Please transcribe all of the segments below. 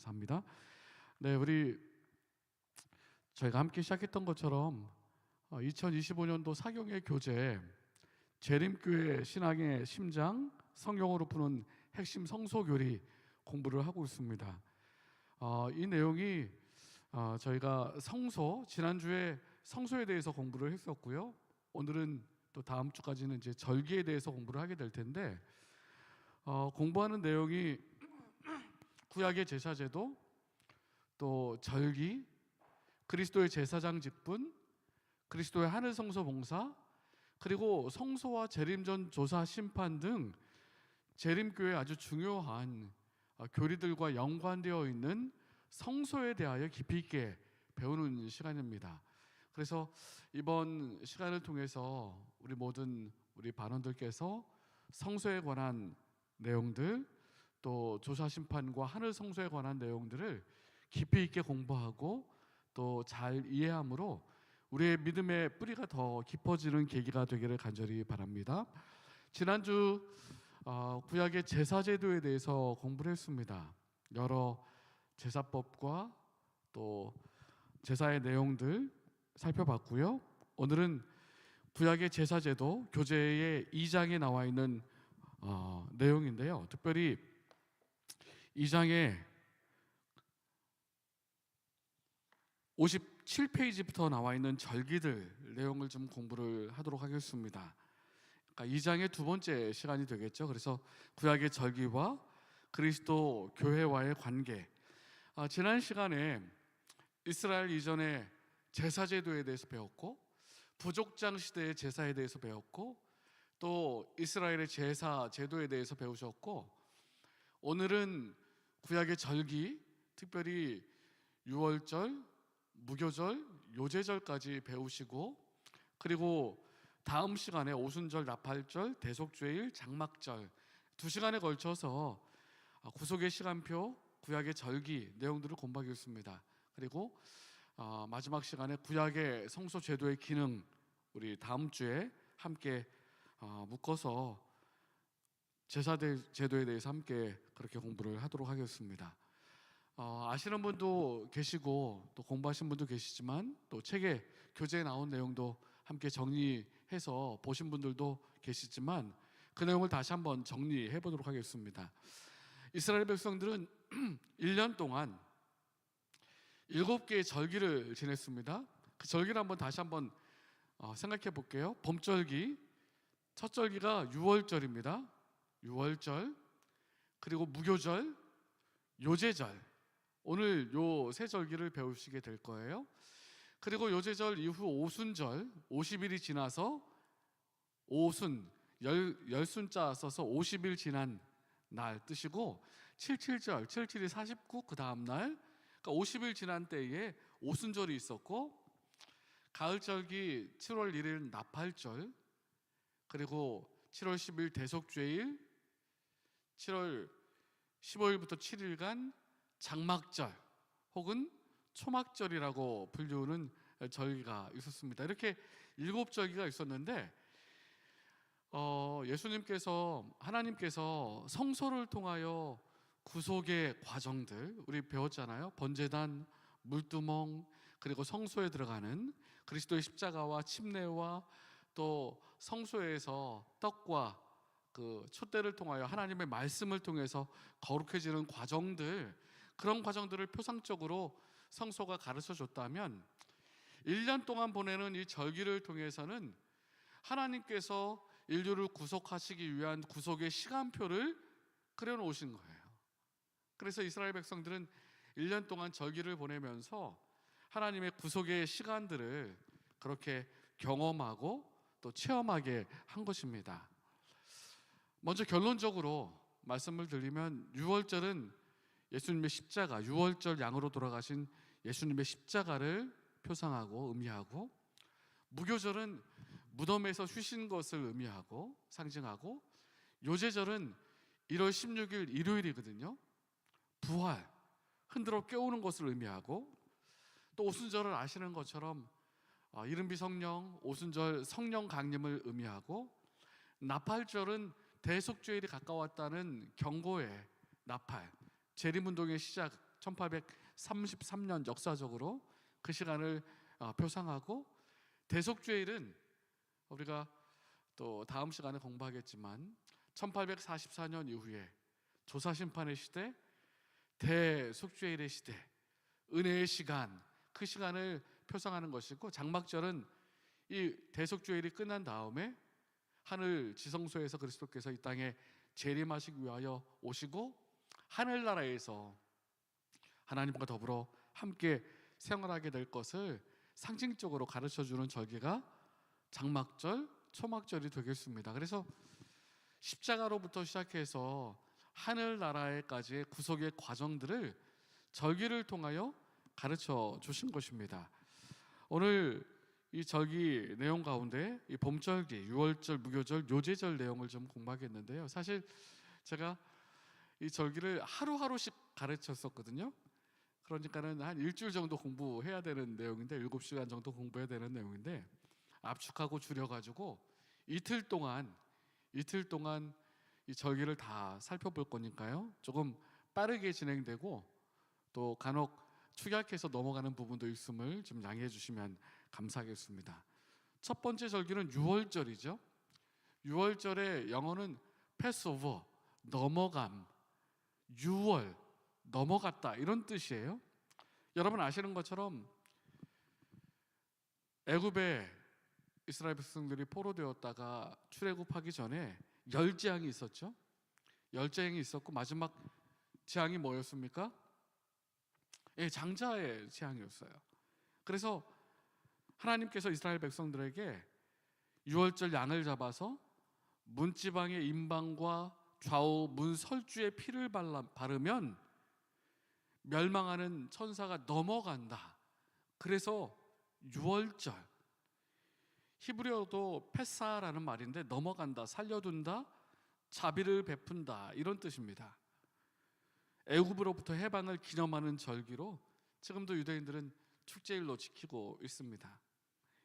감사합니다. 네, 저희가 함께 시작했던 것처럼 2025년도 사경의 교재 재림교회 신앙의 심장 성경으로 푸는 핵심 성소교리 공부를 하고 있습니다. 이 내용이 저희가 지난주에 성소에 대해서 공부를 했었고요. 오늘은 또 다음 주까지는 이제 절기에 대해서 공부를 하게 될 텐데 공부하는 내용이 구약의 제사제도, 또 절기, 그리스도의 제사장 직분, 그리스도의 하늘 성소 봉사, 그리고 성소와 재림전 조사 심판 등 재림교회의 아주 중요한 교리들과 연관되어 있는 성소에 대하여 깊이 있게 배우는 시간입니다. 그래서 이번 시간을 통해서 우리 반원들께서 성소에 관한 내용들, 또 조사 심판과 하늘 성소에 관한 내용들을 깊이 있게 공부하고 또 잘 이해함으로 우리의 믿음의 뿌리가 더 깊어지는 계기가 되기를 간절히 바랍니다. 지난주 구약의 제사제도에 대해서 공부를 했습니다. 여러 제사법과 또 제사의 내용들 살펴봤고요. 오늘은 구약의 제사제도 교재의 2장에 나와 있는 내용인데요. 특별히 2장에 57페이지부터 나와 있는 절기들 내용을 좀 공부를 하도록 하겠습니다. 그러니까 2장의 두 번째 시간이 되겠죠. 그래서 구약의 절기와 그리스도 교회와의 관계. 지난 시간에 이스라엘 이전의 제사제도에 대해서 배웠고, 부족장 시대의 제사에 대해서 배웠고, 또 이스라엘의 제사 제도에 대해서 배우셨고, 오늘은 구약의 절기, 특별히 유월절, 무교절, 요제절까지 배우시고, 그리고 다음 시간에 오순절, 나팔절, 대속죄일, 장막절 2시간에 걸쳐서 구속의 시간표, 구약의 절기 내용들을 공부하겠습니다. 그리고 마지막 시간에 구약의 성소 제도의 기능, 우리 다음 주에 함께 묶어서 제사 제도에 대해서 함께 그렇게 공부를 하도록 하겠습니다. 아시는 분도 계시고 또 공부하신 분도 계시지만, 또 책에 교재에 나온 내용도 함께 정리해서 보신 분들도 계시지만, 그 내용을 다시 한번 정리해 보도록 하겠습니다. 이스라엘 백성들은 1년 동안 7개의 절기를 지냈습니다. 그 절기를 다시 한번 생각해 볼게요. 봄절기, 첫 절기가 유월절입니다. 유월절, 그리고 무교절, 요제절, 오늘 요 세 절기를 배우시게 될 거예요. 그리고 요제절 이후 오순절, 50일이 지나서 오순, 열순자 써서 50일 지난 날 뜻이고, 77절, 77이 49, 그 다음 날, 그러니까 50일 지난 때에 오순절이 있었고, 가을절기 7월 1일 나팔절, 그리고 7월 10일 대속죄일, 7월 15일부터 7일간 장막절 혹은 초막절이라고 불리우는 절기가 있었습니다. 이렇게 7절기가 있었는데, 하나님께서 성소를 통하여 구속의 과정들 우리 배웠잖아요. 번제단, 물두멍, 그리고 성소에 들어가는 그리스도의 십자가와 침례와 또 성소에서 떡과 그 촛대를 통하여 하나님의 말씀을 통해서 거룩해지는 과정들, 그런 과정들을 표상적으로 성소가 가르쳐 줬다면, 1년 동안 보내는 이 절기를 통해서는 하나님께서 인류를 구속하시기 위한 구속의 시간표를 그려놓으신 거예요. 그래서 이스라엘 백성들은 1년 동안 절기를 보내면서 하나님의 구속의 시간들을 그렇게 경험하고 또 체험하게 한 것입니다. 먼저 결론적으로 말씀을 드리면, 유월절은 예수님의 십자가, 유월절 양으로 돌아가신 예수님의 십자가를 표상하고 의미하고, 무교절은 무덤에서 쉬신 것을 의미하고 상징하고, 요제절은 1월 16일 일요일이거든요. 부활, 흔들어 깨우는 것을 의미하고, 또 오순절을 아시는 것처럼 이른비 성령, 오순절 성령 강림을 의미하고, 나팔절은 대속죄일이 가까웠다는 경고의 나팔, 재림운동의 시작, 1833년 역사적으로 그 시간을 표상하고, 대속죄일은 우리가 또 다음 시간에 공부하겠지만 1844년 이후에 조사심판의 시대, 대속죄일의 시대, 은혜의 시간, 그 시간을 표상하는 것이고, 장막절은 이 대속죄일이 끝난 다음에 하늘 지성소에서 그리스도께서 이 땅에 재림하시기 위하여 오시고 하늘나라에서 하나님과 더불어 함께 생활하게 될 것을 상징적으로 가르쳐주는 절기가 장막절, 초막절이 되겠습니다. 그래서 십자가로부터 시작해서 하늘나라에까지의 구속의 과정들을 절기를 통하여 가르쳐 주신 것입니다. 오늘 이 절기 내용 가운데 이 봄절기, 유월절, 무교절, 요제절 내용을 좀 공부하겠는데요. 사실 제가 이 절기를 하루하루씩 가르쳤었거든요. 그러니까는 한 일주일 정도 공부해야 되는 내용인데, 7시간 정도 공부해야 되는 내용인데, 압축하고 줄여가지고 이틀 동안 이 절기를 다 살펴볼 거니까요, 조금 빠르게 진행되고 또 간혹 축약해서 넘어가는 부분도 있음을 좀 양해해 주시면 감사하겠습니다. 첫 번째 절기는 유월절이죠. 유월절의 영어는 패스오버, 넘어감, 유월, 넘어갔다, 이런 뜻이에요. 여러분 아시는 것처럼 애굽에 이스라엘 백성들이 포로되었다가 출애굽하기 전에 열재앙이 있었죠. 열재앙이 있었고 마지막 재앙이 뭐였습니까? 장자의 재앙이었어요. 그래서 하나님께서 이스라엘 백성들에게 유월절 양을 잡아서 문지방의 임방과 좌우 문설주의 피를 바르면 멸망하는 천사가 넘어간다. 그래서 유월절, 히브리어도 패사라는 말인데 넘어간다, 살려둔다, 자비를 베푼다, 이런 뜻입니다. 애굽으로부터 해방을 기념하는 절기로 지금도 유대인들은 축제일로 지키고 있습니다.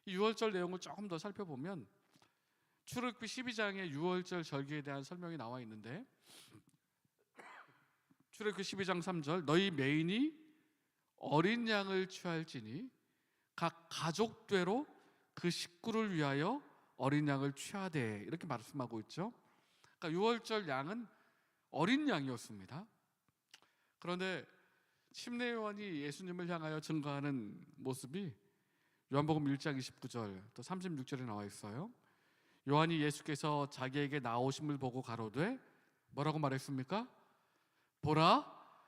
이 유월절 내용을 조금 더 살펴보면 출애굽기 12장에 유월절 절기에 대한 설명이 나와 있는데, 출애굽기 12장 3절, 너희 매인이 어린 양을 취할지니 각 가족대로 그 식구를 위하여 어린 양을 취하되, 이렇게 말씀하고 있죠. 그러니까 유월절 양은 어린 양이었습니다. 그런데 침례 요한이 예수님을 향하여 증거하는 모습이 요한복음 1장 29절 또 36절에 나와 있어요. 요한이 예수께서 자기에게 나오심을 보고 가로되, 뭐라고 말했습니까? 보라,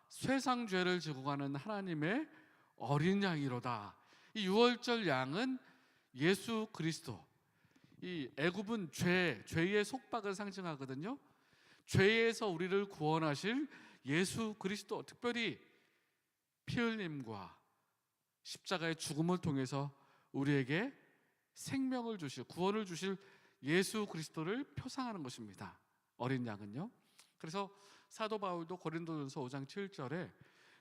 세상 죄를 지고 가는 하나님의 어린 양이로다. 이 유월절 양은 예수 그리스도, 이 애굽은 죄의 속박을 상징하거든요. 죄에서 우리를 구원하실 예수 그리스도, 특별히 피 흘림과 십자가의 죽음을 통해서 우리에게 생명을 주실, 구원을 주실 예수 그리스도를 표상하는 것입니다. 어린 양은요. 그래서 사도 바울도 고린도전서 5장 7절에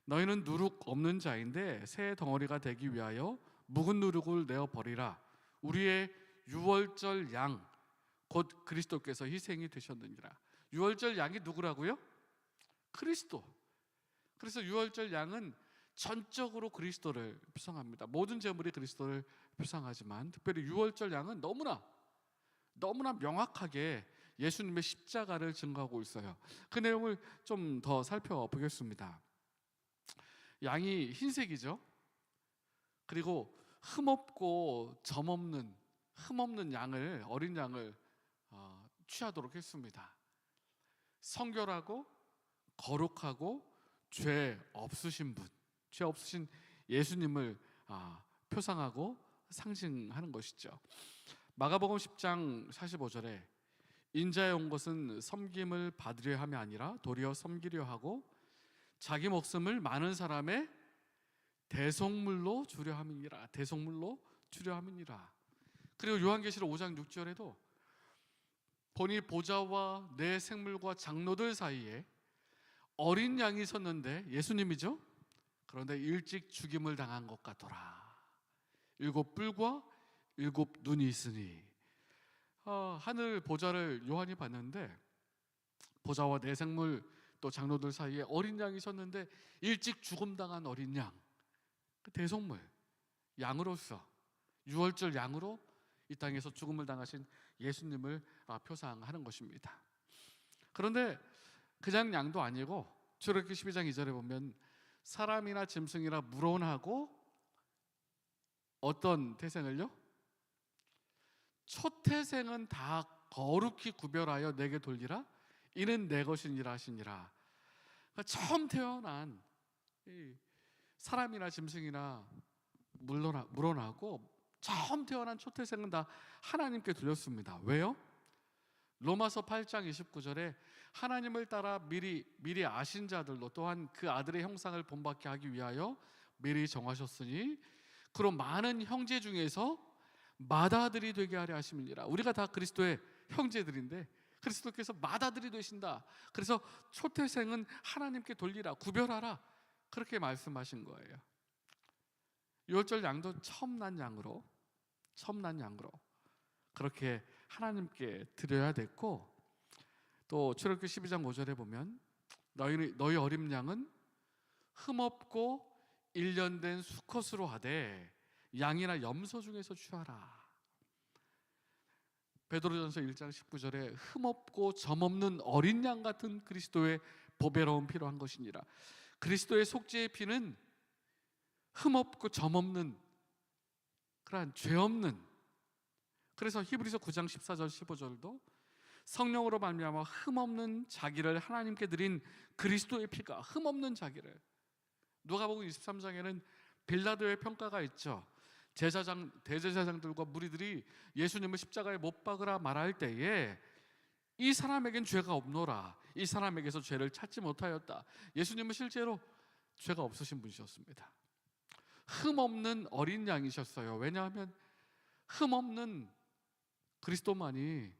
너희는 누룩 없는 자인데 새 덩어리가 되기 위하여 묵은 누룩을 내어 버리라. 우리의 유월절 양 곧 그리스도께서 희생이 되셨느니라. 유월절 양이 누구라고요? 그리스도. 그래서 유월절 양은 전적으로 그리스도를 표상합니다. 모든 제물이 그리스도를 표상하지만 특별히 유월절 양은 너무나 명확하게 예수님의 십자가를 증거하고 있어요. 그 내용을 좀 더 살펴보겠습니다. 양이 흰색이죠. 그리고 흠없고 흠없는 양을, 어린 양을 취하도록 했습니다. 성결하고 거룩하고 죄 없으신 분, 죄 없으신 예수님을 표상하고 상징하는 것이죠. 마가복음 10장 45절에 인자에 온 것은 섬김을 받으려 함이 아니라 도리어 섬기려 하고 자기 목숨을 많은 사람의 대속물로 주려 함이니라. 대속물로 주려 함이니라. 그리고 요한계시록 5장 6절에도 보니 보좌와 내 생물과 장로들 사이에 어린 양이 섰는데, 예수님이죠. 그런데 일찍 죽임을 당한 것 같더라. 7뿔과 7눈이 있으니. 하늘 보좌를 요한이 봤는데 보좌와 내 생물 또 장로들 사이에 어린 양이 있었는데 일찍 죽음당한 어린 양, 그 대속물, 양으로서 유월절 양으로 이 땅에서 죽음을 당하신 예수님을 표상하는 것입니다. 그런데 그냥 양도 아니고 출애굽기 12장 2절에 보면 사람이나 짐승이나 물어나고 어떤 태생을요? 초태생은 다 거룩히 구별하여 내게 돌리라. 이는 내 것이니라 하시니라. 그러니까 처음 태어난 사람이나 짐승이나 물어나고 처음 태어난 초태생은 다 하나님께 돌렸습니다. 왜요? 로마서 8장 29절에 하나님을 따라 미리 아신 자들로 또한 그 아들의 형상을 본받게 하기 위하여 미리 정하셨으니 그로 많은 형제 중에서 맏아들이 되게 하려 하심이니라. 우리가 다 그리스도의 형제들인데 그리스도께서 맏아들이 되신다. 그래서 초태생은 하나님께 돌리라, 구별하라, 그렇게 말씀하신 거예요. 유월절 양도 처음 난 양으로 그렇게 하나님께 드려야 됐고, 또 출애굽기 12장 5절에 보면 너희 어린 양은 흠없고 1년 된 수컷으로 하되 양이나 염소 중에서 취하라. 베드로전서 1장 19절에 흠없고 점없는 어린 양 같은 그리스도의 보배로운 피로 한 것이니라. 그리스도의 속죄의 피는 흠없고 점없는 그러한 죄 없는, 그래서 히브리서 9장 14절 15절도 성령으로 말미암아 흠없는 자기를 하나님께 드린 그리스도의 피가, 흠없는 자기를. 누가복음 23장에는 빌라도의 평가가 있죠. 대제사장들과 무리들이 예수님을 십자가에 못 박으라 말할 때에 이 사람에겐 죄가 없노라, 이 사람에게서 죄를 찾지 못하였다. 예수님은 실제로 죄가 없으신 분이셨습니다. 흠없는 어린 양이셨어요. 왜냐하면 흠없는 그리스도만이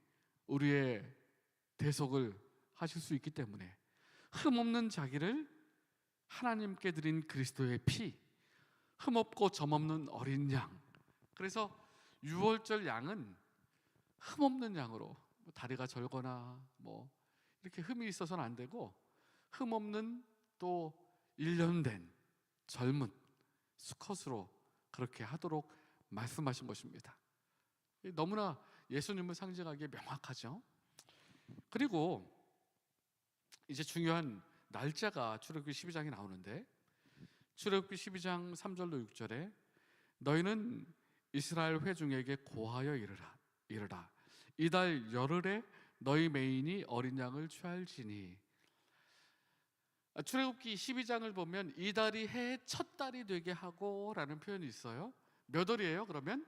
우리의 대속을 하실 수 있기 때문에, 흠없는 자기를 하나님께 드린 그리스도의 피, 흠없고 점없는 어린 양. 그래서 유월절 양은 흠없는 양으로, 다리가 절거나 이렇게 흠이 있어서는 안 되고 흠없는 또 1년 된 젊은 수컷으로 그렇게 하도록 말씀하신 것입니다. 너무나 예수님을 상징하기에 명확하죠. 그리고 이제 중요한 날짜가 출애굽기 12장에 나오는데, 출애굽기 12장 3절로 6절에 너희는 이스라엘 회중에게 고하여 이르라. 이달 열흘에 너희 메인이 어린 양을 취할지니. 출애굽기 12장을 보면 이달이 해의 첫 달이 되게 하고 라는 표현이 있어요. 몇 월이에요 그러면?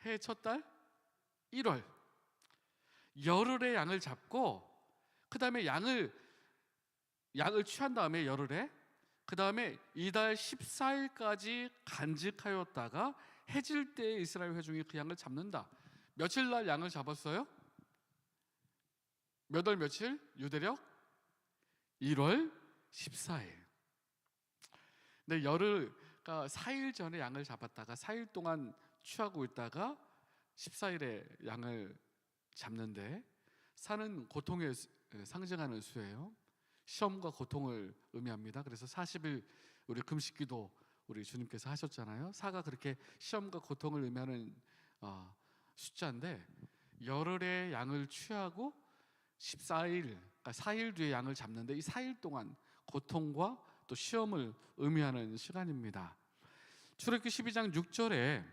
해의 첫 달? 1월. 열흘에 양을 잡고 그 다음에 양을 취한 다음에 열흘에, 그 다음에 이달 14일까지 간직하였다가 해질 때에 이스라엘 회중이 그 양을 잡는다. 며칠 날 양을 잡았어요? 몇 월 며칠? 유대력 1월 14일. 근데 열흘, 그러니까 4일 전에 양을 잡았다가 4일 동안 취하고 있다가 14일에 양을 잡는데, 산은 고통에 상징하는 수예요. 시험과 고통을 의미합니다. 그래서 40일 우리 금식기도 우리 주님께서 하셨잖아요. 사가 그렇게 시험과 고통을 의미하는 숫자인데, 열흘에 양을 취하고 14일, 그러니까 4일 뒤에 양을 잡는데 이 4일 동안 고통과 또 시험을 의미하는 시간입니다. 출애굽기 12장 6절에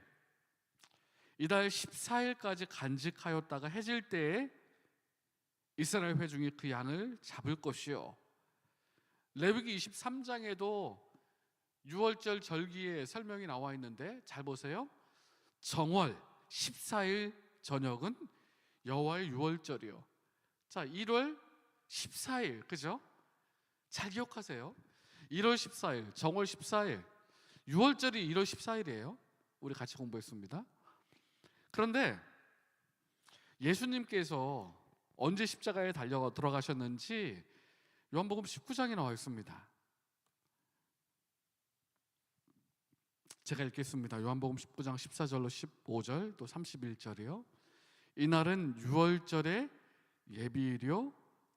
이달 14일까지 간직하였다가 해질 때에 이스라엘 회중이 그 양을 잡을 것이요. 레위기 23장에도 유월절 절기의 설명이 나와 있는데 잘 보세요. 정월 14일 저녁은 여호와의 유월절이요. 자, 1월 14일, 그죠? 잘 기억하세요. 1월 14일, 정월 14일, 유월절이 1월 14일이에요. 우리 같이 공부했습니다. 그런데 예수님께서 언제 십자가에 달려 들어가셨는지 요한복음 19장에 나와 있습니다. 제가 읽겠습니다. 요한복음 19장 14절로 15절 또 31절이요. 이날은 유월절의 예비일이요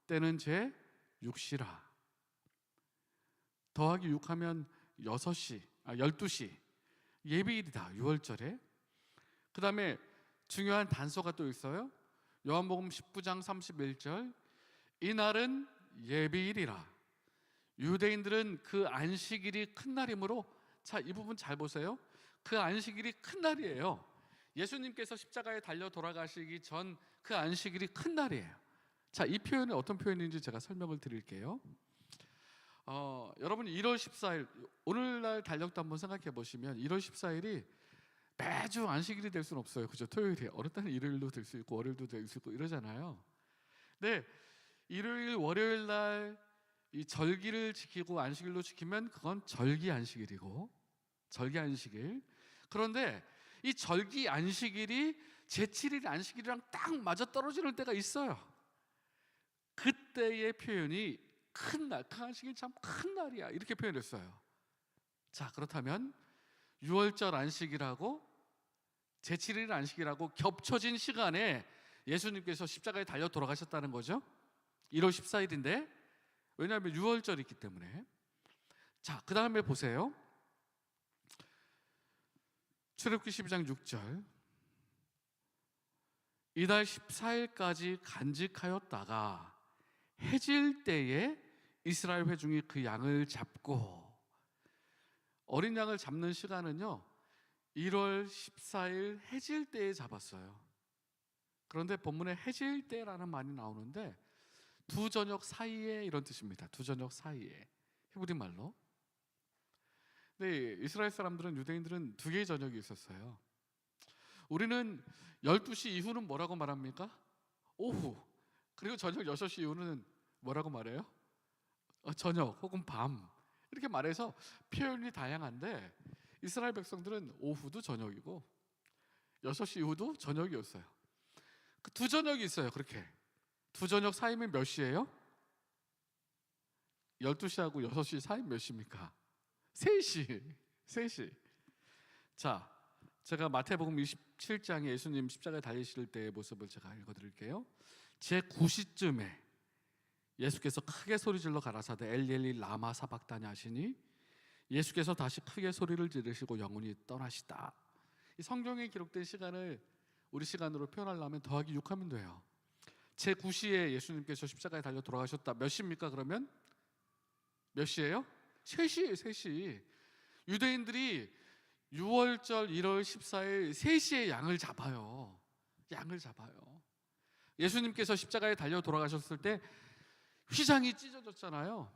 때는 제 6시라. 더하기 6하면 12시 예비일이다. 6월절에. 그 다음에 중요한 단서가 또 있어요. 요한복음 19장 31절, 이날은 예비일이라. 유대인들은 그 안식일이 큰 날이므로, 자, 이 부분 잘 보세요. 그 안식일이 큰 날이에요. 예수님께서 십자가에 달려 돌아가시기 전 그 안식일이 큰 날이에요. 자, 이 표현이 어떤 표현인지 제가 설명을 드릴게요. 여러분 1월 14일 오늘날 달력도 한번 생각해 보시면 1월 14일이 매주 안식일이 될 수는 없어요. 그죠? 토요일에 어느 때는 일요일도 될 수 있고 월요일도 될 수 있고 이러잖아요. 네, 일요일 월요일 날 이 절기를 지키고 안식일로 지키면 그건 절기 안식일이고, 절기 안식일. 그런데 이 절기 안식일이 제7일 안식일이랑 딱 맞아 떨어지는 때가 있어요. 그때의 표현이 큰 날, 그 안식일 참 큰 날이야, 이렇게 표현했어요. 자, 그렇다면 6월절 안식일하고 제7일 안식일하고 겹쳐진 시간에 예수님께서 십자가에 달려 돌아가셨다는 거죠. 1월 14일인데, 왜냐하면 6월절이 있기 때문에. 자, 그 다음에 보세요. 출애굽기 12장 6절, 이달 14일까지 간직하였다가 해질 때에 이스라엘 회중이 그 양을 잡고, 어린 양을 잡는 시간은요 1월 14일 해질 때에 잡았어요. 그런데 본문에 해질 때라는 말이 나오는데 두 저녁 사이에 이런 뜻입니다. 두 저녁 사이에, 히브리 말로. 근데 이스라엘 사람들은, 유대인들은 두 개의 저녁이 있었어요. 우리는 12시 이후는 뭐라고 말합니까? 오후. 그리고 저녁 6시 이후는 뭐라고 말해요? 저녁 혹은 밤, 이렇게 말해서 표현이 다양한데 이스라엘 백성들은 오후도 저녁이고 6시 이후도 저녁이었어요. 그 두 저녁이 있어요. 그렇게 두 저녁 사이면 몇 시예요? 12시하고 6시 사이 몇 시입니까? 3시. 자, 제가 마태복음 27장에 예수님 십자가에 달리실 때의 모습을 제가 읽어드릴게요. 제 9시쯤에 예수께서 크게 소리질러 가라사대 엘리 라마 사박다니 하시니, 예수께서 다시 크게 소리를 지르시고 영혼이 떠나시다. 이 성경에 기록된 시간을 우리 시간으로 표현하려면 더하기 6하면 돼요. 제 9시에 예수님께서 십자가에 달려 돌아가셨다. 몇 시입니까? 그러면 몇 시예요? 3시. 3시. 유대인들이 6월절 1월 14일 3시에 양을 잡아요. 양을 잡아요. 예수님께서 십자가에 달려 돌아가셨을 때 휘장이 찢어졌잖아요.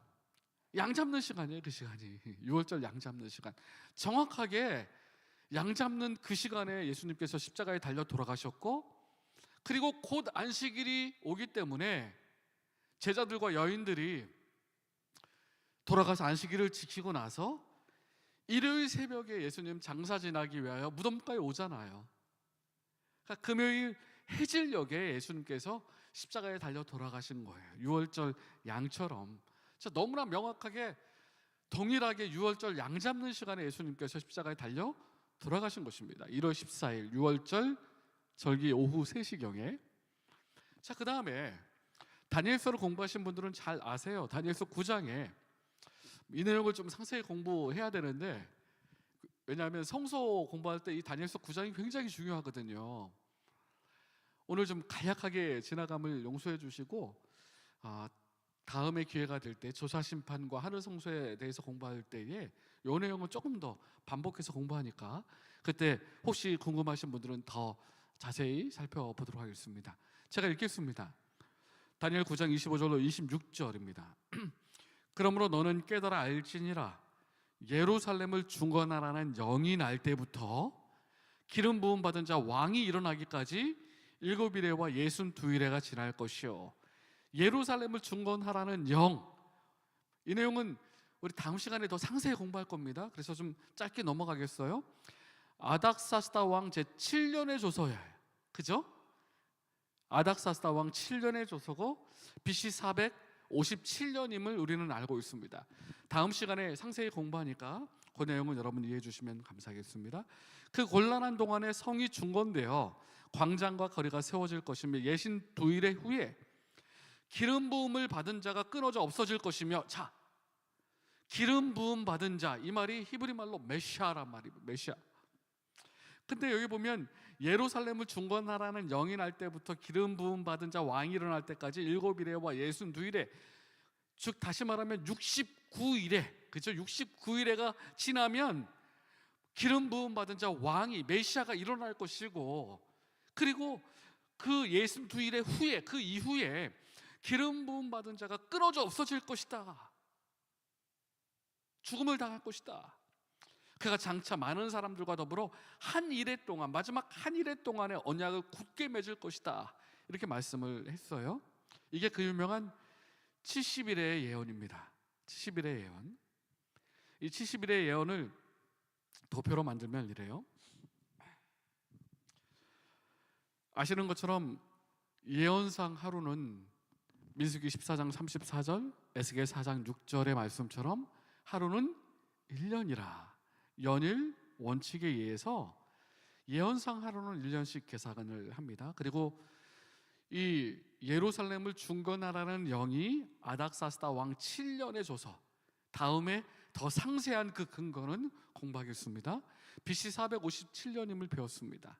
양 잡는 시간이에요. 그 시간이 6월절 양 잡는 시간. 정확하게 양 잡는 그 시간에 예수님께서 십자가에 달려 돌아가셨고, 그리고 곧 안식일이 오기 때문에 제자들과 여인들이 돌아가서 안식일을 지키고 나서 일요일 새벽에 예수님 장사 지나기 위하여 무덤가에 오잖아요. 그러니까 금요일 해질녘에 예수님께서 십자가에 달려 돌아가신 거예요. 6월절 양처럼. 너무나 명확하게 동일하게 6월절 양 잡는 시간에 예수님께서 십자가에 달려 돌아가신 것입니다. 1월 14일 6월절 절기 오후 3시경에. 자, 그 다음에 다니엘서를 공부하신 분들은 잘 아세요. 다니엘서 9장에 이 내용을 좀 상세히 공부해야 되는데, 왜냐하면 성서 공부할 때 이 다니엘서 9장이 굉장히 중요하거든요. 오늘 좀 간략하게 지나감을 용서해 주시고, 다음에 기회가 될 때 조사심판과 하늘성소에 대해서 공부할 때에 이 내용은 조금 더 반복해서 공부하니까 그때 혹시 궁금하신 분들은 더 자세히 살펴보도록 하겠습니다. 제가 읽겠습니다. 다니엘 9장 25절로 26절입니다. 그러므로 너는 깨달아 알지니라. 예루살렘을 중건하라는 영이 날 때부터 기름 부음 받은 자 왕이 일어나기까지 7일에와 62일에가 지날 것이요. 예루살렘을 중건하라는 영, 이 내용은 우리 다음 시간에 더 상세히 공부할 겁니다. 그래서 좀 짧게 넘어가겠어요. 아닥사스다 왕 제7년의 조서예요. 그죠? 아닥사스다 왕 7년의 조서고 BC 457년임을 우리는 알고 있습니다. 다음 시간에 상세히 공부하니까 그 내용은 여러분 이해해 주시면 감사하겠습니다. 그 곤란한 동안에 성이 중건되어 광장과 거리가 세워질 것이며 예신 2일 후에 기름 부음을 받은 자가 끊어져 없어질 것이며, 자, 기름 부음 받은 자, 이 말이 히브리 말로 메시아란 말이에요. 메시아. 근데 여기 보면 예루살렘을 중건하라는 영이 날 때부터 기름 부음 받은 자 왕이 일어날 때까지 7일에와 62일에, 즉 다시 말하면 69일에, 그죠? 69일에가 지나면 기름 부음 받은 자 왕이, 메시아가 일어날 것이고, 그리고 그 62일의 후에, 그 이후에 기름 부음 받은 자가 끊어져 없어질 것이다. 죽음을 당할 것이다. 그가 장차 많은 사람들과 더불어 한 일해 동안, 마지막 한 일해 동안의 언약을 굳게 맺을 것이다. 이렇게 말씀을 했어요. 이게 그 유명한 70일의 예언입니다. 70일의 예언. 이 70일의 예언을 도표로 만들면 이래요. 아시는 것처럼 예언상 하루는 민수기 14장 34절, 에스겔 4장 6절의 말씀처럼 하루는 1년이라 연일 원칙에 의해서 예언상 하루는 1년씩 계산을 합니다. 그리고 이 예루살렘을 중건하라는 영이 아닥사스다 왕 7년에 줘서 다음에 더 상세한 그 근거는 공부하겠습니다. BC 457년임을 배웠습니다.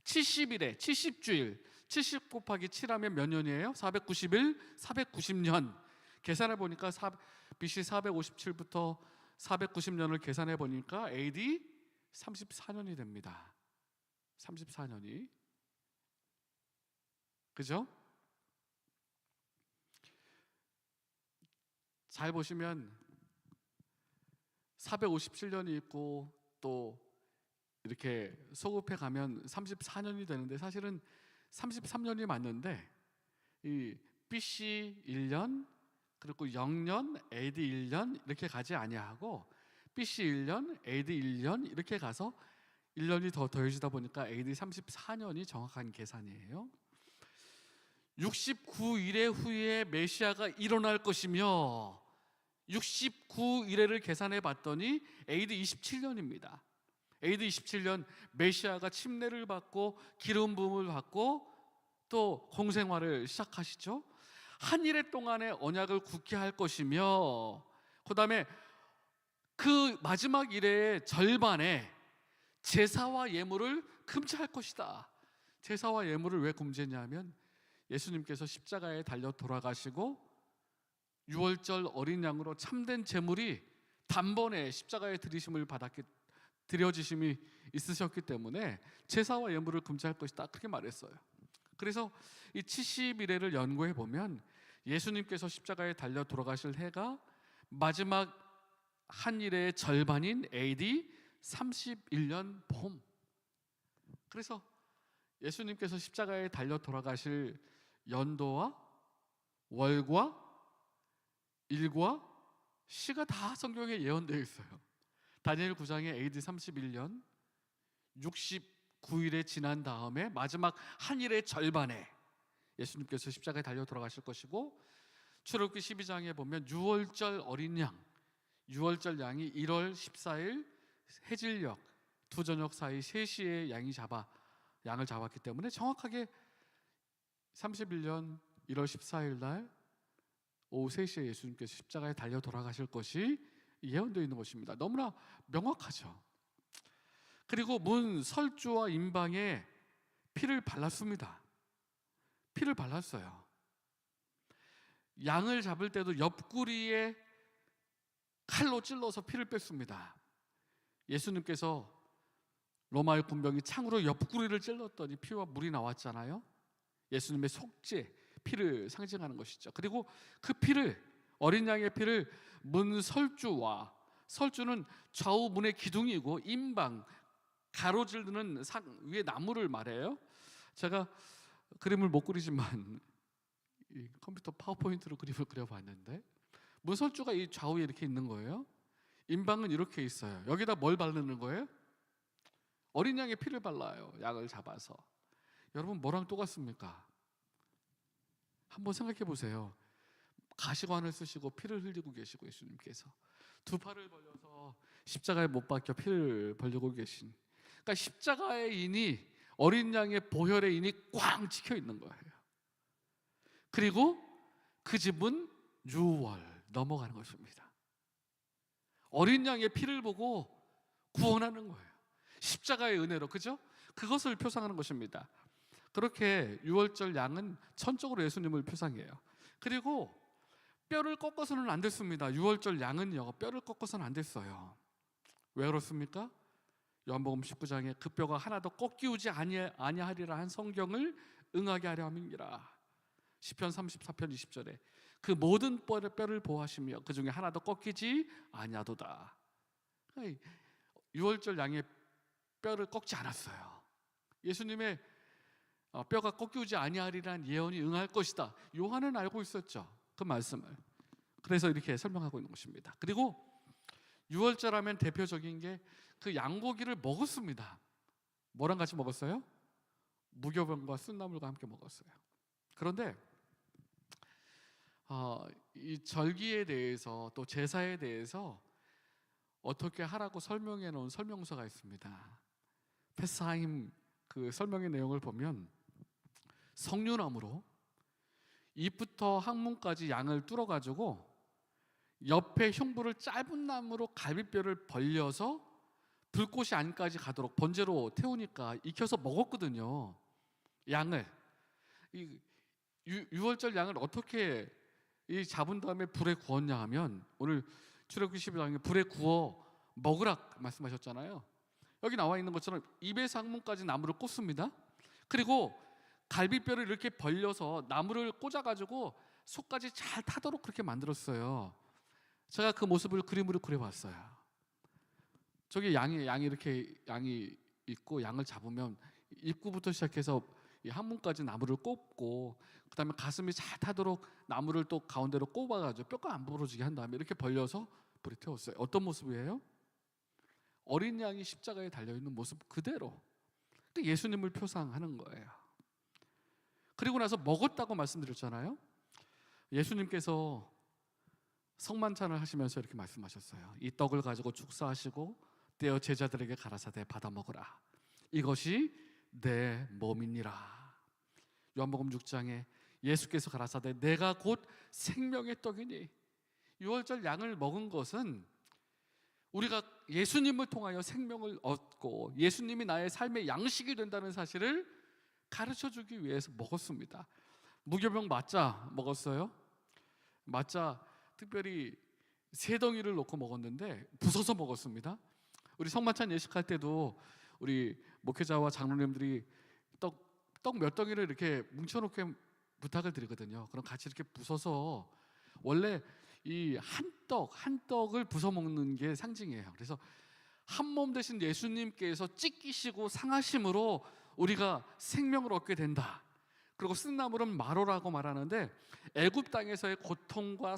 70일에 70주일, 70 곱하기 7하면 몇 년이에요? 491, 490년. 계산해 보니까 BC 457부터 490년을 계산해 보니까 AD 34년이 됩니다. 34년이. 그죠? 잘 보시면 457년이 있고 또 이렇게 소급해 가면 34년이 되는데, 사실은 33년이 맞는데 이 BC 1년 그리고 0년 AD 1년 이렇게 가지 아니하고 BC 1년 AD 1년 이렇게 가서 1년이 더 더해지다 보니까 AD 34년이 정확한 계산이에요. 69일의 후에 메시아가 일어날 것이며, 69일을 계산해 봤더니 AD 27년입니다. AD 27년 메시아가 침례를 받고 기름 부음을 받고 또 공생활을 시작하시죠. 한 일해 동안의 언약을 굳게 할 것이며, 그 다음에 그 마지막 일의 절반에 제사와 예물을 금지할 것이다. 제사와 예물을 왜 금지했냐면 예수님께서 십자가에 달려 돌아가시고 6월절 어린 양으로 참된 제물이 단번에 십자가에 드려지심이 있으셨기 때문에 제사와 예물을 금지할 것이다, 그렇게 말했어요. 그래서 이 70일을 연구해 보면 예수님께서 십자가에 달려 돌아가실 해가 마지막 한 일의 절반인 AD 31년 봄. 그래서 예수님께서 십자가에 달려 돌아가실 연도와 월과 일과 시가 다 성경에 예언되어 있어요. 다니엘 9장에 AD 31년 69일에 지난 다음에 마지막 한 일의 절반에 예수님께서 십자가에 달려 돌아가실 것이고, 출애굽기 12장에 보면 6월절 어린 양, 6월절 양이 1월 14일 해질녘 두 저녁 사이 3시에 양을 잡았기 때문에 정확하게 31년 1월 14일 날 오후 3시에 예수님께서 십자가에 달려 돌아가실 것이 예언되어 있는 것입니다. 너무나 명확하죠. 그리고 문 설주와 임방에 피를 발랐습니다. 피를 발랐어요. 양을 잡을 때도 옆구리에 칼로 찔러서 피를 뺐습니다. 예수님께서 로마의 군병이 창으로 옆구리를 찔렀더니 피와 물이 나왔잖아요. 예수님의 속죄, 피를 상징하는 것이죠. 그리고 그 피를, 어린 양의 피를 문 설주와, 설주는 좌우 문의 기둥이고 임방, 가로지르는 산 위에 나무를 말해요. 제가 그림을 못 그리지만 이 컴퓨터 파워포인트로 그림을 그려봤는데, 문설주가 이 좌우에 이렇게 있는 거예요. 임방은 이렇게 있어요. 여기다 뭘 바르는 거예요? 어린 양의 피를 발라요. 양을 잡아서. 여러분, 뭐랑 똑같습니까? 한번 생각해 보세요. 가시관을 쓰시고 피를 흘리고 계시고, 예수님께서 두 팔을 벌려서 십자가에 못 박혀 피를 벌리고 계신, 그러니까 십자가의 인이, 어린 양의 보혈의 인이 꽝 찍혀 있는 거예요. 그리고 그 집은 6월 넘어가는 것입니다. 어린 양의 피를 보고 구원하는 거예요. 십자가의 은혜로, 그죠? 그것을 표상하는 것입니다. 그렇게 유월절 양은 천적으로 예수님을 표상해요. 그리고 뼈를 꺾어서는 안 됐습니다. 유월절 양은요, 뼈를 꺾어서는 안 됐어요. 왜 그렇습니까? 요한복음 19장에 그 뼈가 하나도 꺾이우지 아니하리라 한 성경을 응하게 하려 함이니라. 시편 34편 20절에 그 모든 뼈를 보호하시며 그 중에 하나도 꺾이지 아니하도다. 유월절 양의 뼈를 꺾지 않았어요. 예수님의 뼈가 꺾이지 아니하리라는 예언이 응할 것이다. 요한은 알고 있었죠, 그 말씀을. 그래서 이렇게 설명하고 있는 것입니다. 그리고 유월절 하면 대표적인 게 그 양고기를 먹었습니다. 뭐랑 같이 먹었어요? 무교병과 순나물과 함께 먹었어요. 그런데 이 절기에 대해서 또 제사에 대해서 어떻게 하라고 설명해 놓은 설명서가 있습니다. 페스하임 그 설명의 내용을 보면 석류나무로 잎부터 항문까지 양을 뚫어가지고 옆에 흉부를 짧은 나무로 갈비뼈를 벌려서 불꽃이 안까지 가도록 번제로 태우니까 익혀서 먹었거든요. 양을 유월절 양을 어떻게 잡은 다음에 불에 구웠냐 하면, 오늘 출애굽기 12장에 불에 구워 먹으라 말씀하셨잖아요. 여기 나와 있는 것처럼 입에서 항문까지 나무를 꽂습니다. 그리고 갈비뼈를 이렇게 벌려서 나무를 꽂아가지고 속까지 잘 타도록 그렇게 만들었어요. 제가 그 모습을 그림으로 그려봤어요. 저기 양이 이렇게 양이 있고, 양을 잡으면 입구부터 시작해서 이 항문까지 나무를 꼽고, 그 다음에 가슴이 잘 타도록 나무를 또 가운데로 꼽아가지고 뼈가 안 부러지게 한 다음에 이렇게 벌려서 불에 태웠어요. 어떤 모습이에요? 어린 양이 십자가에 달려있는 모습 그대로 예수님을 표상하는 거예요. 그리고 나서 먹었다고 말씀드렸잖아요. 예수님께서 성만찬을 하시면서 이렇게 말씀하셨어요. 이 떡을 가지고 축사하시고 떼어 제자들에게 가라사대 받아 먹으라. 이것이 내 몸이니라. 요한복음 6장에 예수께서 가라사대 내가 곧 생명의 떡이니. 유월절 양을 먹은 것은 우리가 예수님을 통하여 생명을 얻고 예수님이 나의 삶의 양식이 된다는 사실을 가르쳐주기 위해서 먹었습니다. 무교병 맞자 먹었어요. 맞자 특별히 세 덩이를 놓고 먹었는데 부숴서 먹었습니다. 우리 성만찬 예식할 때도 우리 목회자와 장로님들이 떡 몇 덩이를 이렇게 뭉쳐놓게 부탁을 드리거든요. 그럼 같이 이렇게 부숴서, 원래 이 한 떡을 부숴 먹는 게 상징이에요. 그래서 한 몸 되신 예수님께서 찢기시고 상하심으로 우리가 생명을 얻게 된다. 그리고 쓴 나물은 마로라고 말하는데 애굽 땅에서의 고통과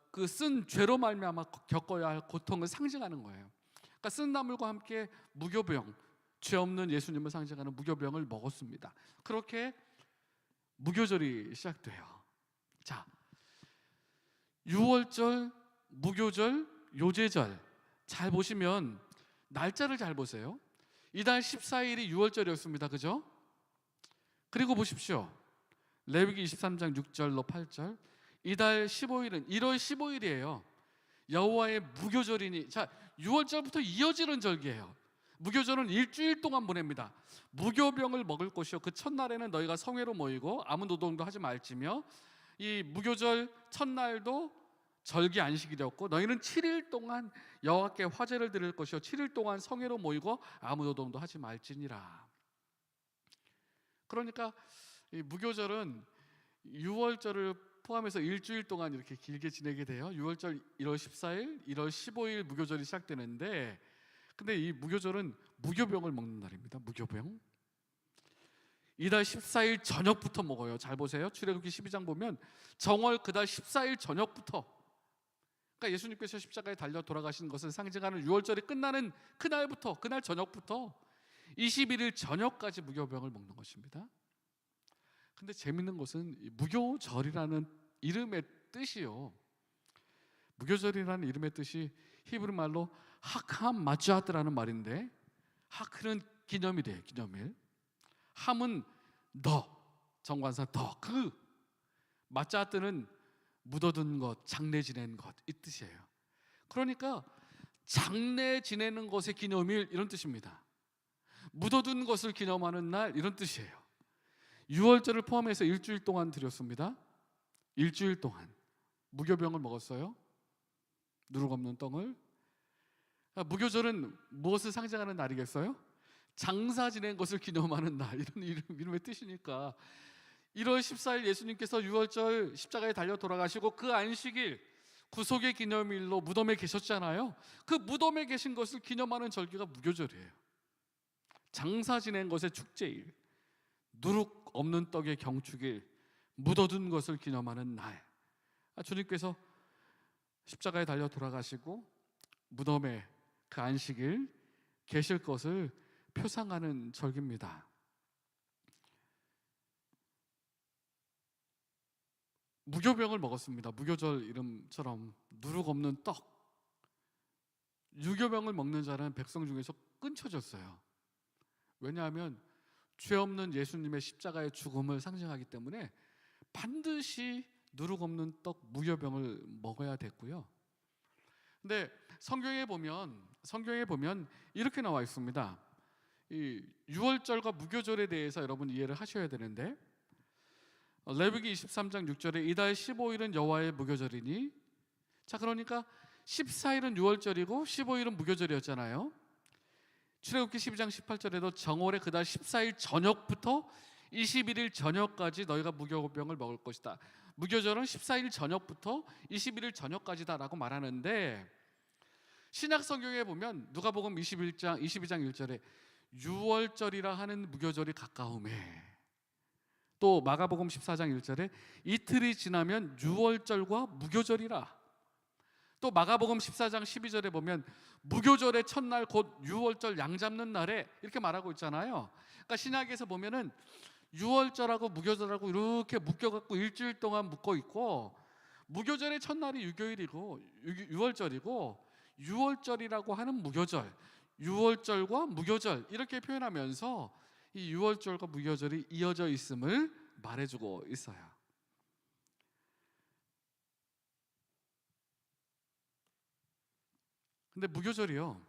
그 쓴 죄로 말미암아 겪어야 할 고통을 상징하는 거예요. 그러니까 쓴 나물과 함께 무교병, 죄 없는 예수님을 상징하는 무교병을 먹었습니다. 그렇게 무교절이 시작돼요. 자, 유월절, 무교절, 요제절 잘 보시면 날짜를 잘 보세요. 이달 14일이 유월절이었습니다. 그죠? 그리고 보십시오. 레위기 23장 6절로 8절, 이달 15일은 1월 15일이에요. 여호와의 무교절이니. 자, 6월절부터 이어지는 절기예요. 무교절은 일주일 동안 보냅니다. 무교병을 먹을 것이요 그 첫날에는 너희가 성회로 모이고 아무 노동도 하지 말지며, 이 무교절 첫날도 절기 안식이 되었고 너희는 7일 동안 여호와께 화제를 드릴 것이요 7일 동안 성회로 모이고 아무 노동도 하지 말지니라. 그러니까 이 무교절은 6월절을 포함해서 일주일 동안 이렇게 길게 지내게 돼요. 6월절 1월 14일, 1월 15일 무교절이 시작되는데, 근데 이 무교절은 무교병을 먹는 날입니다. 무교병. 이달 14일 저녁부터 먹어요. 잘 보세요. 출애굽기 12장 보면 정월 그달 14일 저녁부터, 그러니까 예수님께서 십자가에 달려 돌아가신 것을 상징하는 6월절이 끝나는 그날부터, 그날 저녁부터 21일 저녁까지 무교병을 먹는 것입니다. 근데 재밌는 것은 무교절이라는 이름의 뜻이요, 무교절이라는 이름의 뜻이 히브리 말로 하캄 마츠아트라는 말인데, 하크는 기념일이에요. 기념일. 함은 더, 정관사 더, 그, 마짜뜨는 묻어둔 것, 장례 지낸 것 이 뜻이에요. 그러니까 장례 지내는 것의 기념일 이런 뜻입니다. 묻어둔 것을 기념하는 날 이런 뜻이에요. 유월절을 포함해서 일주일 동안 드렸습니다. 일주일 동안 무교병을 먹었어요. 누룩 없는 떡을. 무교절은 무엇을 상징하는 날이겠어요? 장사 지낸 것을 기념하는 날, 이런 이름의 뜻이니까 1월 14일 예수님께서 유월절 십자가에 달려 돌아가시고 그 안식일 구속의 기념일로 무덤에 계셨잖아요. 그 무덤에 계신 것을 기념하는 절기가 무교절이에요. 장사 지낸 것의 축제일, 누룩 없는 떡의 경축일, 묻어둔 것을 기념하는 날. 주님께서 십자가에 달려 돌아가시고 무덤에 그 안식일 계실 것을 표상하는 절기입니다. 무교병을 먹었습니다. 무교절 이름처럼 누룩 없는 떡. 유교병을 먹는 자는 백성 중에서 끊쳐졌어요. 왜냐하면 죄 없는 예수님의 십자가의 죽음을 상징하기 때문에 반드시 누룩 없는 떡 무교병을 먹어야 됐고요. 근데 성경에 보면 이렇게 나와 있습니다. 이 유월절과 무교절에 대해서 여러분 이해를 하셔야 되는데, 레위기 23장 6절에 이달 15일은 여호와의 무교절이니, 자 그러니까 14일은 유월절이고 15일은 무교절이었잖아요. 출애굽기 12장 18절에도 정월의 그달 14일 저녁부터 21일 저녁까지 너희가 무교병을 먹을 것이다. 무교절은 14일 저녁부터 21일 저녁까지다 라고 말하는데, 신약 성경에 보면 누가복음 22장 1절에 유월절이라 하는 무교절이 가까우매, 또 마가복음 14장 1절에 이틀이 지나면 유월절과 무교절이라, 또 마가복음 14장 12절에 보면 무교절의 첫날 곧 유월절 양 잡는 날에 이렇게 말하고 있잖아요. 그러니까 신약에서 보면은 유월절하고 무교절하고 이렇게 묶여갖고 일주일 동안 묶어 있고, 무교절의 첫날이 유교일이고 유월절이고, 유월절이라고 하는 무교절, 유월절과 무교절 이렇게 표현하면서 이 유월절과 무교절이 이어져 있음을 말해주고 있어요. 근데 무교절이요,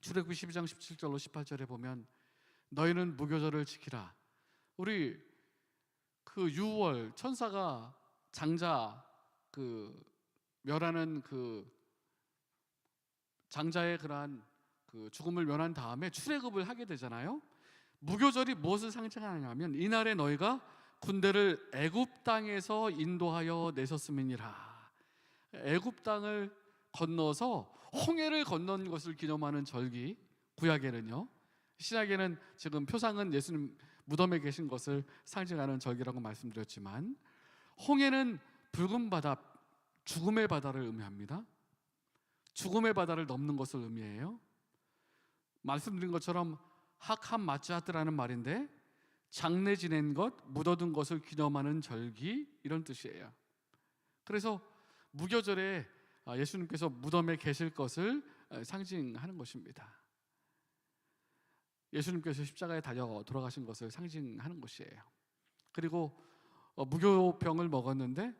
출애굽기 12장 17절로 18절에 보면 너희는 무교절을 지키라. 우리 그 유월 천사가 장자 멸하는 장자의 그러한 죽음을 멸한 다음에 출애굽을 하게 되잖아요. 무교절이 무엇을 상징하냐면 이날에 너희가 군대를 애굽 땅에서 인도하여 내셨음이니라. 애굽 땅을 건너서 홍해를 건넌 것을 기념하는 절기, 구약에는요. 신약에는 지금 표상은 예수님 무덤에 계신 것을 상징하는 절기라고 말씀드렸지만, 홍해는 붉은 바다, 죽음의 바다를 의미합니다. 죽음의 바다를 넘는 것을 의미해요. 말씀드린 것처럼 학함 마츠하트라는 말인데, 장례 지낸 것, 묻어둔 것을 기념하는 절기 이런 뜻이에요. 그래서 무교절에 예수님께서 무덤에 계실 것을 상징하는 것입니다. 예수님께서 십자가에 달려 돌아가신 것을 상징하는 것이에요. 그리고 무교병을 먹었는데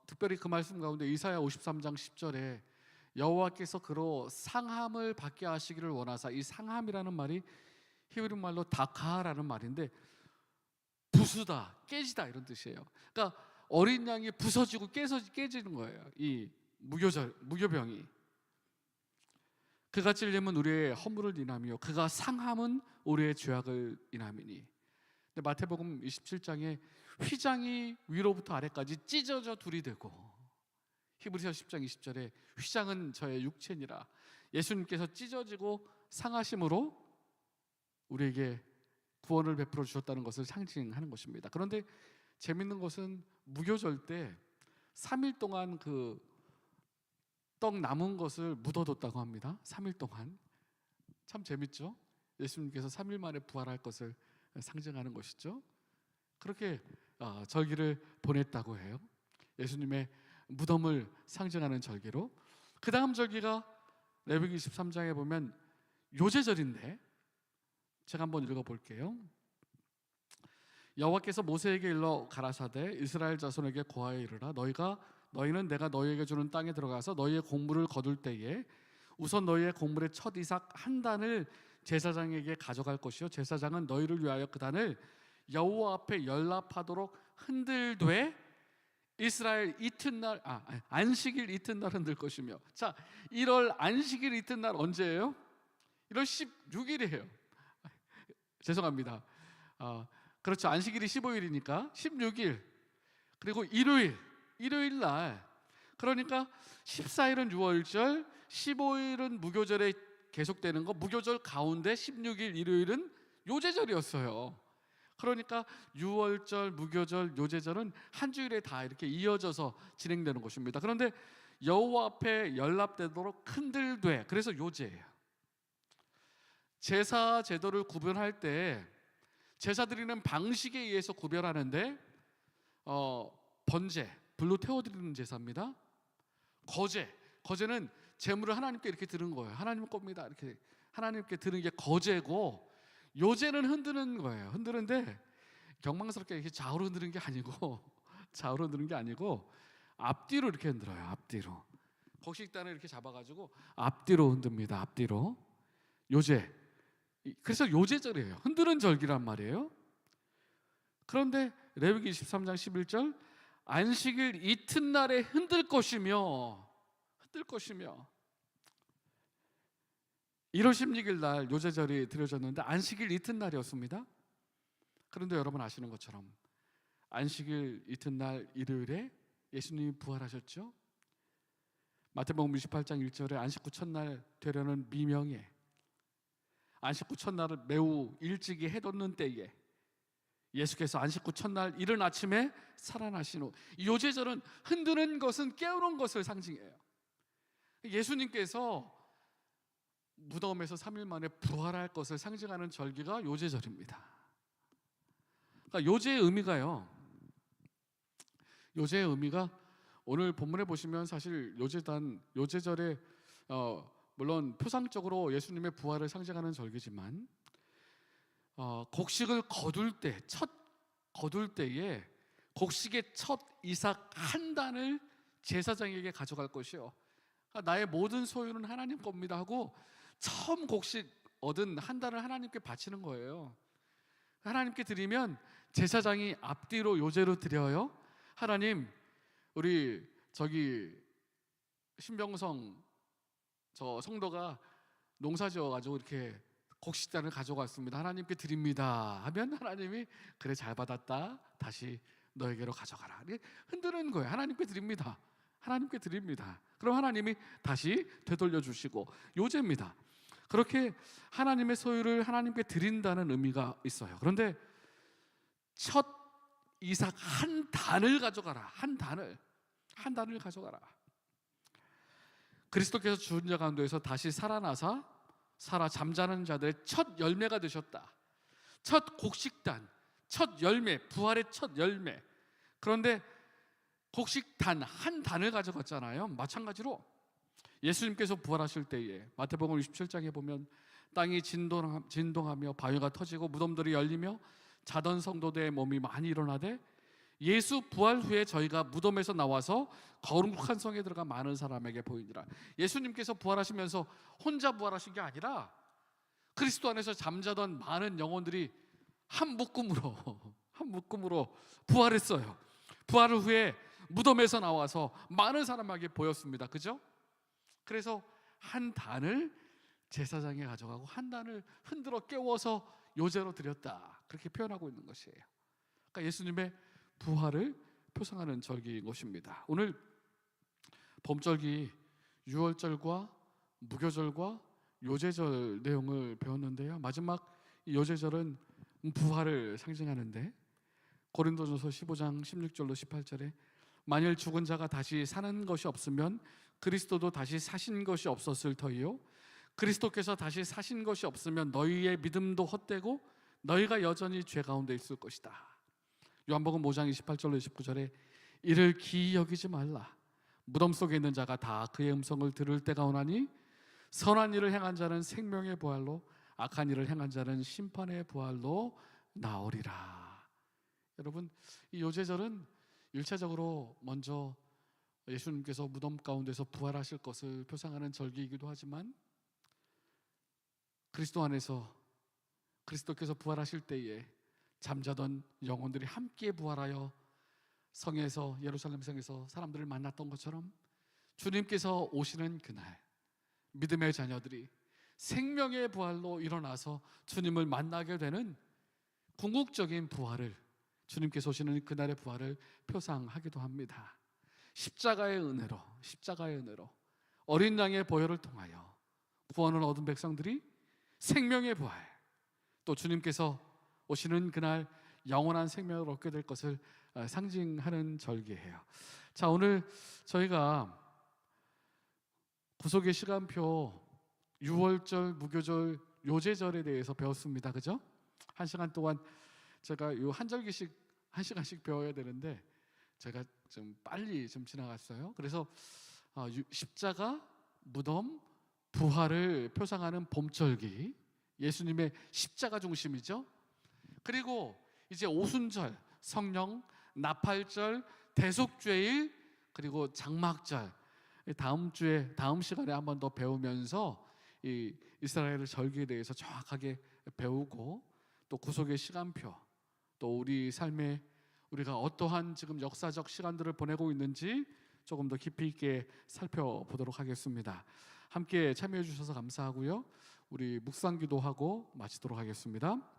특별히 그 말씀 가운데 이사야 53장 10절에 여호와께서 그로 상함을 받게 하시기를 원하사, 이 상함이라는 말이 히브리 말로 다카라는 말인데 부수다, 깨지다 이런 뜻이에요. 그러니까 어린 양이 부서지고 깨지는 거예요. 이 무교병이. 그가 찔림은 우리의 허물을 인하며 그가 상함은 우리의 죄악을 인함이니. 근데 마태복음 27장에 휘장이 위로부터 아래까지 찢어져 둘이 되고, 히브리서 10장 20절에 휘장은 저의 육체니라. 예수님께서 찢어지고 상하심으로 우리에게 구원을 베풀어 주셨다는 것을 상징하는 것입니다. 그런데 재밌는 것은 무교절 때 3일 동안 그 떡 남은 것을 묻어뒀다고 합니다. 3일 동안. 참 재밌죠? 예수님께서 3일 만에 부활할 것을 상징하는 것이죠. 그렇게 절기를 보냈다고 해요. 예수님의 무덤을 상징하는 절기로. 그 다음 절기가 레위기 23장에 보면 요제절인데, 제가 한번 읽어볼게요. 여호와께서 모세에게 일러 가라사대 이스라엘 자손에게 고하여 이르라 너희는 내가 너희에게 주는 땅에 들어가서 너희의 곡물을 거둘 때에 우선 너희의 곡물의 첫 이삭 한 단을 제사장에게 가져갈 것이요 제사장은 너희를 위하여 그 단을 여호와 앞에 연납하도록 흔들되 이스라엘 이튿날 안식일 이튿날 흔들 것이며. 자, 1월 안식일 이튿날 언제예요? 1월 16일이에요. 죄송합니다. 그렇죠. 안식일이 15일이니까 16일. 그리고 일요일 날. 그러니까 14일은 유월절, 15일은 무교절에 계속되는 거. 무교절 가운데 16일 일요일은 요제절이었어요. 그러니까 유월절, 무교절, 요제절은 한 주일에 다 이렇게 이어져서 진행되는 것입니다. 그런데 여호와 앞에 연납되도록 흔들되, 그래서 요제예요. 제사 제도를 구별할 때 제사 드리는 방식에 의해서 구별하는데 번제, 불로 태워드리는 제사입니다. 거제는 제물을 하나님께 이렇게 드는 거예요. 하나님 겁니다. 이렇게 하나님께 드는 게 거제고, 요제는 흔드는 거예요. 흔드는데 경망스럽게 이렇게 좌우로 흔드는 게 아니고 앞뒤로 이렇게 흔들어요. 앞뒤로 곡식단을 이렇게 잡아가지고 앞뒤로 흔듭니다. 앞뒤로. 요제. 그래서 요제절이에요. 흔드는 절기란 말이에요. 그런데 레위기 23장 11절 안식일 이튿날에 흔들 것이며 1월 16일 날 요제절이 드려졌는데 안식일 이튿날이었습니다. 그런데 여러분 아시는 것처럼 안식일 이튿날 일요일에 예수님이 부활하셨죠. 마태복음 28장 1절에 안식구 첫날 되려는 미명에 안식구 첫날을 매우 일찍이 해돋는 때에 예수께서 안식구 첫날 이른 아침에 살아나신 후, 요제절은 흔드는 것은 깨우는 것을 상징해요. 예수님께서 무덤에서 3일 만에 부활할 것을 상징하는 절기가 요제절입니다. 그러니까 요제의 의미가 오늘 본문에 보시면 사실 요제절에 물론 표상적으로 예수님의 부활을 상징하는 절기지만 곡식을 거둘 때에 곡식의 첫 이삭 한 단을 제사장에게 가져갈 것이요, 그러니까 나의 모든 소유는 하나님 겁니다 하고 처음 곡식 얻은 한 단을 하나님께 바치는 거예요. 하나님께 드리면 제사장이 앞뒤로 요제로 드려요. 하나님, 우리 신병성 저 성도가 농사 지어가지고 이렇게 곡식단을 가져갔습니다. 하나님께 드립니다 하면 하나님이 그래 잘 받았다, 다시 너에게로 가져가라. 흔드는 거예요. 하나님께 드립니다. 그럼 하나님이 다시 되돌려 주시고, 요제입니다. 그렇게 하나님의 소유를 하나님께 드린다는 의미가 있어요. 그런데 첫 이삭 한 단을 가져가라. 한 단을 가져가라. 그리스도께서 죽은 자 가운데에서 다시 살아나사 잠자는 자들의 첫 열매가 되셨다. 첫 곡식단, 첫 열매, 부활의 첫 열매. 그런데 곡식단 한 단을 가져갔잖아요. 마찬가지로 예수님께서 부활하실 때에 마태복음 27장에 보면 땅이 진동하며 바위가 터지고 무덤들이 열리며 자던 성도들의 몸이 많이 일어나되 예수 부활 후에 저희가 무덤에서 나와서 거룩한 성에 들어가 많은 사람에게 보이니라. 예수님께서 부활하시면서 혼자 부활하신 게 아니라 그리스도 안에서 잠자던 많은 영혼들이 한 묶음으로 부활했어요. 부활 후에 무덤에서 나와서 많은 사람에게 보였습니다. 그죠? 그래서 한 단을 제사장에 가져가고 한 단을 흔들어 깨워서 요제로 드렸다, 그렇게 표현하고 있는 것이에요. 그러니까 예수님의 부활을 표상하는 절기인 것입니다. 오늘 봄절기 유월절과 무교절과 요제절 내용을 배웠는데요, 마지막 요제절은 부활을 상징하는데 고린도전서 15장 16절로 18절에 만일 죽은 자가 다시 사는 것이 없으면 그리스도도 다시 사신 것이 없었을 터이요 그리스도께서 다시 사신 것이 없으면 너희의 믿음도 헛되고 너희가 여전히 죄 가운데 있을 것이다. 요한복음 5장 28절로 29절에 이를 기이 여기지 말라. 무덤 속에 있는 자가 다 그의 음성을 들을 때가 오나니 선한 일을 행한 자는 생명의 부활로 악한 일을 행한 자는 심판의 부활로 나오리라. 여러분, 이 요제절은 일차적으로 먼저 예수님께서 무덤 가운데서 부활하실 것을 표상하는 절기이기도 하지만 그리스도 안에서 그리스도께서 부활하실 때에 잠자던 영혼들이 함께 부활하여 성에서 예루살렘 성에서 사람들을 만났던 것처럼 주님께서 오시는 그날 믿음의 자녀들이 생명의 부활로 일어나서 주님을 만나게 되는 궁극적인 부활을, 주님께서 오시는 그날의 부활을 표상하기도 합니다. 십자가의 은혜로 어린 양의 보혈을 통하여 구원을 얻은 백성들이 생명의 부활, 또 주님께서 오시는 그날 영원한 생명을 얻게 될 것을 상징하는 절기예요. 자, 오늘 저희가 구속의 시간표 6월절, 무교절, 요제절에 대해서 배웠습니다. 그죠? 한 시간 동안 제가 이 한 절기씩 한 시간씩 배워야 되는데 제가 좀 빨리 좀 지나갔어요. 그래서 십자가, 무덤, 부활을 표상하는 봄절기, 예수님의 십자가 중심이죠. 그리고 이제 오순절, 성령, 나팔절, 대속죄일, 그리고 장막절, 다음 주에 다음 시간에 한 번 더 배우면서 이 이스라엘 절기에 대해서 정확하게 배우고, 또 구속의 시간표, 또 우리 삶에 우리가 어떠한 지금 역사적 시간들을 보내고 있는지 조금 더 깊이 있게 살펴보도록 하겠습니다. 함께 참여해 주셔서 감사하고요. 우리 묵상 기도하고 마치도록 하겠습니다.